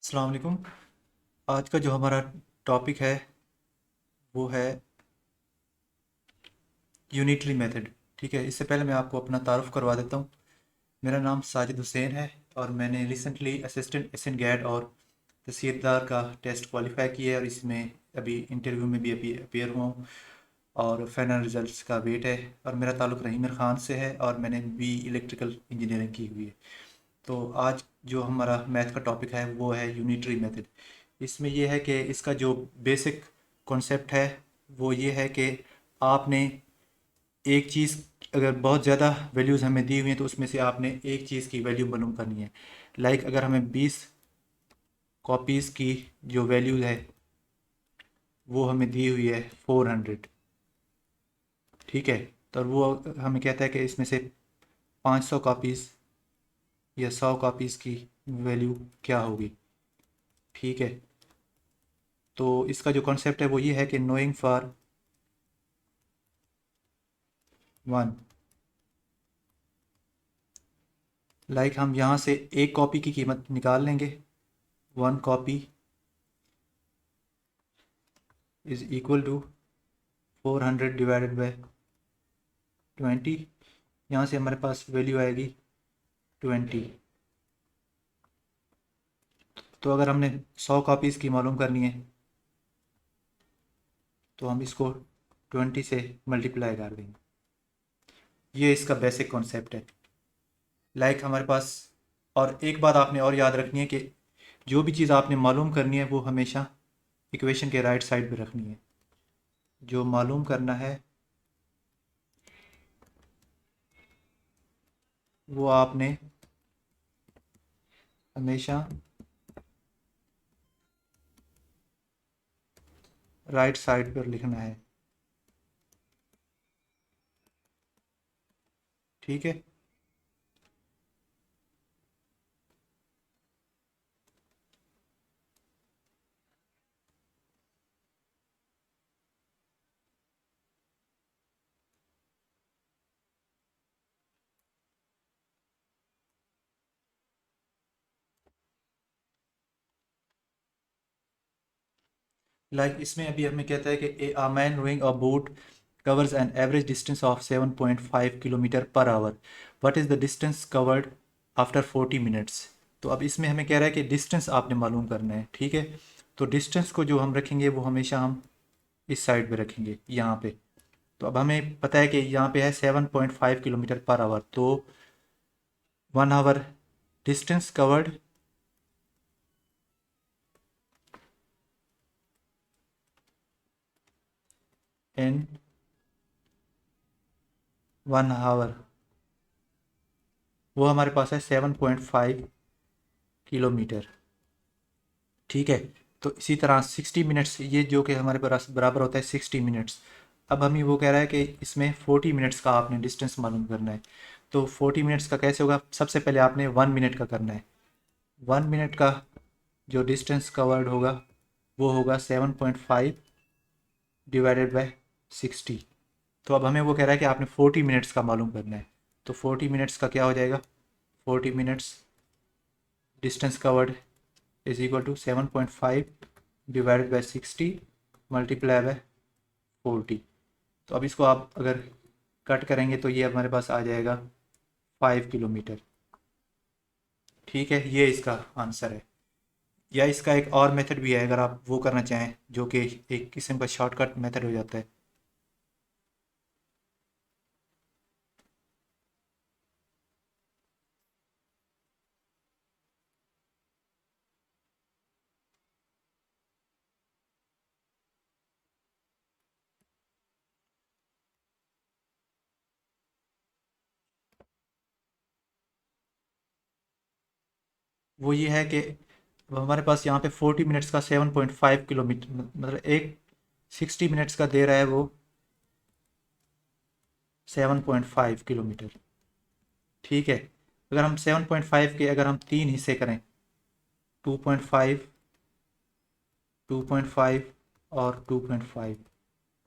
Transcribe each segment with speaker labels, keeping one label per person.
Speaker 1: अस्सलाम वालेकुम। आज का जो हमारा टॉपिक है वो है यूनिटरी मेथड। ठीक है, इससे पहले मैं आपको अपना तारुफ करवा देता हूँ। मेरा नाम साजिद हुसैन है और मैंने रिसेंटली असिस्टेंट एसएन गैड और तहसीलदार का टेस्ट क्वालिफाई किया है और इसमें अभी इंटरव्यू में भी अभी अपेयर हुआ हूँ और फाइनल रिजल्ट्स का वेट है। और मेरा ताल्लुक़ रहीमर ख़ान से है और मैंने बी इलेक्ट्रिकल इंजीनियरिंग की हुई है। तो आज जो हमारा मैथ का टॉपिक है वो है यूनिटरी मेथड। इसमें यह है कि इसका जो बेसिक कॉन्सेप्ट है वो ये है कि आपने एक चीज़, अगर बहुत ज़्यादा वैल्यूज़ हमें दी हुई हैं तो उसमें से आपने एक चीज़ की वैल्यू मालूम करनी है। लाइक अगर हमें 20 कॉपीज़ की जो वैल्यू है वो हमें दी हुई है 400। ठीक है, तो वो हमें कहता है कि इसमें से 500 कॉपीज़ या 100 कॉपीज़ की वैल्यू क्या होगी। ठीक है, तो इसका जो कॉन्सेप्ट है वो ये है कि नोइंग फॉर वन, लाइक हम यहाँ से एक कॉपी की कीमत निकाल लेंगे। One copy is equal to 400 divided by 20। यहाँ से हमारे पास वैल्यू आएगी 20। तो अगर हमने 100 कॉपीज़ की मालूम करनी है तो हम इसको 20 से मल्टीप्लाई कर देंगे। ये इसका बेसिक कॉन्सेप्ट है। लाइक हमारे पास, और एक बात आपने और याद रखनी है कि जो भी चीज़ आपने मालूम करनी है वो हमेशा इक्वेशन के राइट साइड पे रखनी है। जो मालूम करना है वो आपने हमेशा राइट साइड पर लिखना है। ठीक है, लाइक इसमें अभी हमें कहता है कि a man rowing a boat covers an average distance of 7.5 kilometre per hour. What is the distance covered after 40 minutes. तो अब इसमें हमें कह रहा है कि डिस्टेंस आपने मालूम करना है। ठीक है, तो डिस्टेंस को जो हम रखेंगे वो हमेशा हम इस साइड पे रखेंगे, यहाँ पे। तो अब हमें पता है कि यहाँ पे है 7.5 किलोमीटर पर आवर, तो 1 hour distance covered in 1 hour वो हमारे पास है 7.5 किलोमीटर। ठीक है, तो इसी तरह 60 मिनट्स, ये जो कि हमारे पास बराबर होता है 60 मिनट्स। अब हमें वो कह रहा है कि इसमें 40 मिनट्स का आपने डिस्टेंस मालूम करना है। तो 40 मिनट्स का कैसे होगा, सबसे पहले आपने 1 मिनट का करना है। 1 मिनट का जो डिस्टेंस कवर्ड होगा वो होगा 7.5 डिवाइडेड बाय 60। तो अब हमें वो कह रहा है कि आपने 40 मिनट्स का मालूम करना है। तो 40 मिनट्स का क्या हो जाएगा, 40 minutes distance covered is equal to 7.5 divided by 60 multiply by 40। तो अब इसको आप अगर कट करेंगे तो ये हमारे पास आ जाएगा 5 किलोमीटर। ठीक है, ये इसका आंसर है। या इसका एक और मेथड भी है अगर आप वो करना चाहें, जो कि एक किस्म का शॉर्टकट मेथड हो जाता है। वो ये है कि हमारे पास यहाँ पे 40 मिनट्स का 7.5 किलोमीटर, मतलब एक 60 मिनट्स का दे रहा है वो 7.5 किलोमीटर। ठीक है, अगर हम 7.5 के अगर हम तीन हिस्से करें, 2.5, 2.5 और 2.5,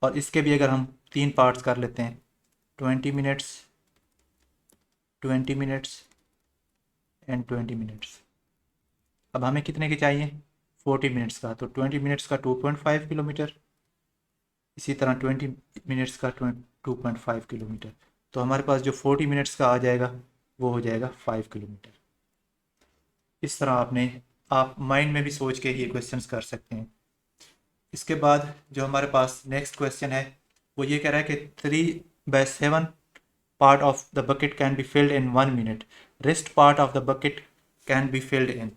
Speaker 1: और इसके भी अगर हम तीन पार्ट्स कर लेते हैं, 20 मिनट्स, 20 मिनट्स एंड 20 मिनट्स। अब हमें कितने के चाहिए, 40 मिनट्स का, तो 20 मिनट्स का 2.5 किलोमीटर, इसी तरह 20 मिनट्स का 2.5 किलोमीटर। तो हमारे पास जो 40 मिनट्स का आ जाएगा वो हो जाएगा 5 किलोमीटर। इस तरह आप माइंड में भी सोच के ये क्वेश्चंस कर सकते हैं। इसके बाद जो हमारे पास नेक्स्ट क्वेश्चन है वो ये कह रहा है कि 3/7 part of the bucket can be filled in 1 minute, rest part of the bucket can be filled in.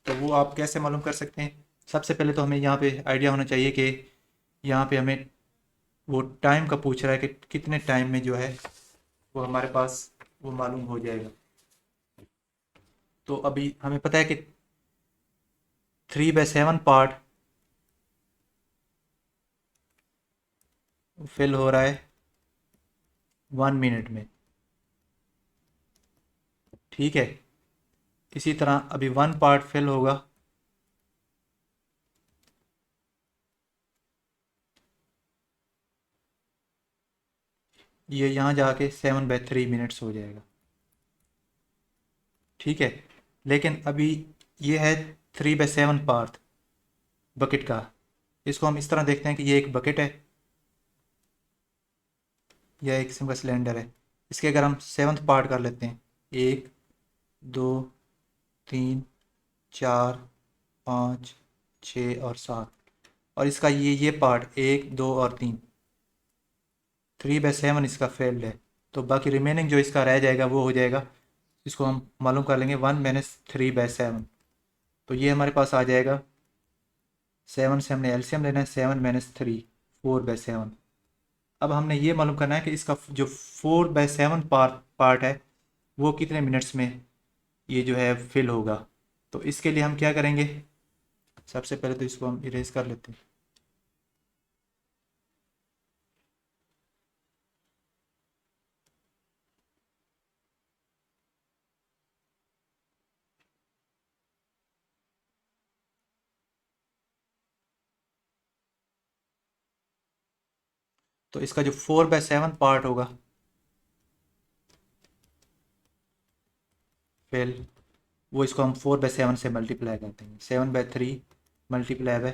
Speaker 1: तो वो आप कैसे मालूम कर सकते हैं? सबसे पहले तो हमें यहाँ पे आइडिया होना चाहिए कि यहाँ पे हमें वो टाइम का पूछ रहा है कि कितने टाइम में जो है वो हमारे पास वो मालूम हो जाएगा। तो अभी हमें पता है कि 3/7 पार्ट फिल हो रहा है 1 मिनट में, ठीक है। इसी तरह अभी 1 पार्ट फिल होगा ये यहाँ जाके 7/3 मिनट्स हो जाएगा, ठीक है। लेकिन अभी ये है 3/7 पार्ट बकेट का। इसको हम इस तरह देखते हैं कि ये एक बकेट है, यह एक किस्म का सिलेंडर है। इसके अगर हम 7th पार्ट कर लेते हैं, 1, 2, 3, 4, 5, 6 और 7, और इसका ये पार्ट 1, 2 और 3, 3/7 इसका फेल्ड है। तो बाकी रिमेनिंग जो इसका रह जाएगा वो हो जाएगा, इसको हम मालूम कर लेंगे 1 - 3/7। तो ये हमारे पास आ जाएगा, 7 से हमने एलसीएम लेना है, 7 - 3, 4/7। अब हमने ये मालूम करना है कि इसका जो 4/7 पार्ट है वो कितने मिनट्स में ये जो है फिल होगा। तो इसके लिए हम क्या करेंगे, सबसे पहले तो इसको हम इरेज कर लेते हैं। तो इसका जो 4/7 पार्ट होगा फिल, वो इसको हम 4/7 से मल्टीप्लाई करते हैं, 7/3 मल्टीप्लाई बाय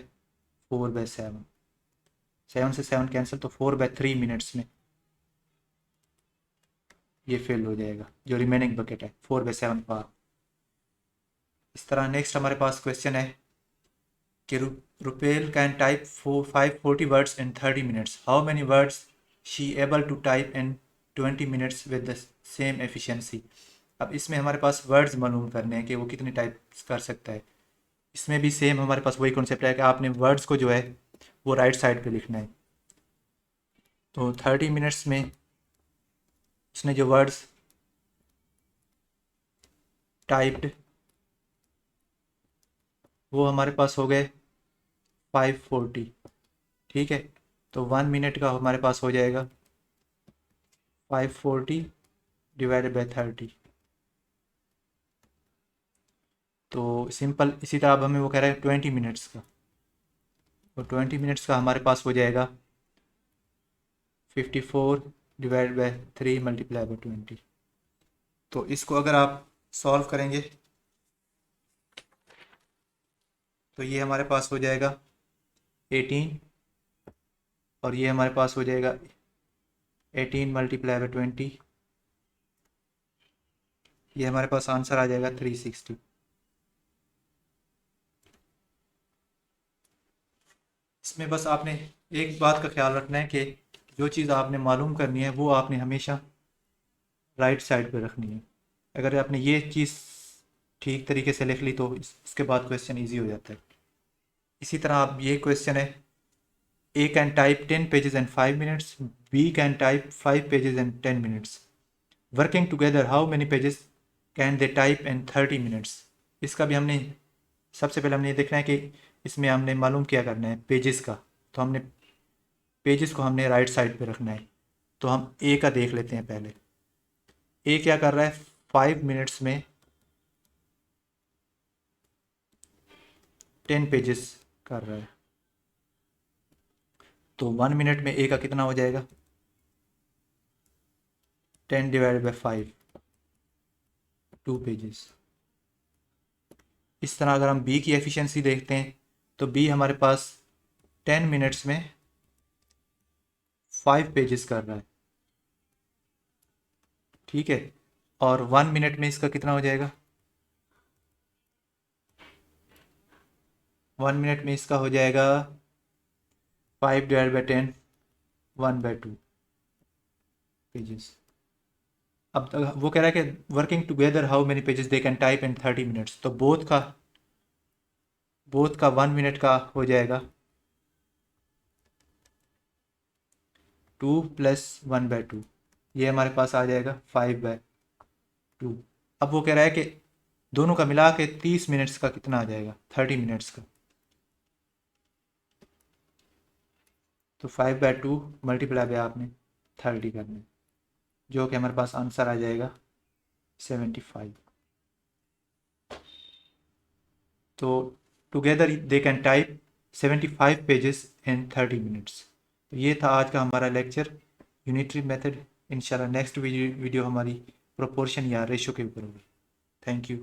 Speaker 1: 4/7, 7 से 7 कैंसिल, तो 4/3 मिनट्स में ये फिल हो जाएगा जो रिमेनिंग बकेट है 4/7 पार्ट। इस तरह नेक्स्ट हमारे पास क्वेश्चन है कि Rupel can type 540 words in 30 minutes, how many words she able to type in 20 minutes with the same efficiency. अब इसमें हमारे पास वर्ड्स मालूम करने हैं कि वो कितने टाइप कर सकता है। इसमें भी सेम हमारे पास वही कॉन्सेप्ट है कि आपने वर्ड्स को जो है वो राइट साइड पे लिखना है। तो 30 मिनट्स में उसने जो वर्ड्स टाइप्ड वो हमारे पास हो गए 540, ठीक है। तो 1 मिनट का हमारे पास हो जाएगा 540 ÷ 30। तो सिंपल इसी तरह अब हमें वो कह रहा है 20 मिनट्स का, तो 20 मिनट्स का हमारे पास हो जाएगा 54 ÷ 3 × 20। तो इसको अगर आप सॉल्व करेंगे तो ये हमारे पास हो जाएगा 18, और ये हमारे पास हो जाएगा 18 × 20, ये हमारे पास आंसर आ जाएगा 360। इसमें बस आपने एक बात का ख्याल रखना है कि जो चीज़ आपने मालूम करनी है वो आपने हमेशा राइट साइड पे रखनी है। अगर आपने ये चीज़ ठीक तरीके से लिख ली तो इसके बाद क्वेश्चन इजी हो जाता है। इसी तरह आप ये क्वेश्चन है, A can type 10 pages in 5 minutes, B can type 5 pages in 10 minutes. Working together, how many pages can they type in 30 minutes? इसका भी हमने सबसे पहले हमने ये देखना है कि इसमें हमने मालूम क्या करना है पेजेस का। तो हमने पेजेस को हमने राइट साइड पे रखना है। तो हम ए का देख लेते हैं पहले। ए क्या कर रहा है, 5 मिनट्स में 10 पेजेस कर रहा है। तो 1 मिनट में ए का कितना हो जाएगा, 10 ÷ 5, 2 पेजेस। इस तरह अगर हम बी की एफिशिएंसी देखते हैं तो बी हमारे पास 10 मिनट्स में 5 पेजेस कर रहा है, ठीक है। और 1 मिनट में इसका कितना हो जाएगा, 1 मिनट में इसका हो जाएगा 5/10 1/2 पेजेस। अब वो कह रहा है कि working together how many pages they can type in 30 minutes, तो बोथ का 1 मिनट का हो जाएगा 2 + 1/2, ये हमारे पास आ जाएगा 5/2। अब वो कह रहा है कि दोनों का मिला के 30 मिनट्स का कितना आ जाएगा, 30 मिनट्स का। तो 5/2 मल्टीप्लाई बाय आपने 30 करना है, जो कि हमारे पास आंसर आ जाएगा 75। तो together they can type 75 pages in 30 minutes. तो ये था आज का हमारा लेक्चर यूनिटरी मेथड। इंशाल्लाह नेक्स्ट वीडियो हमारी प्रोपोर्शन या रेशो के ऊपर होगी। Thank you.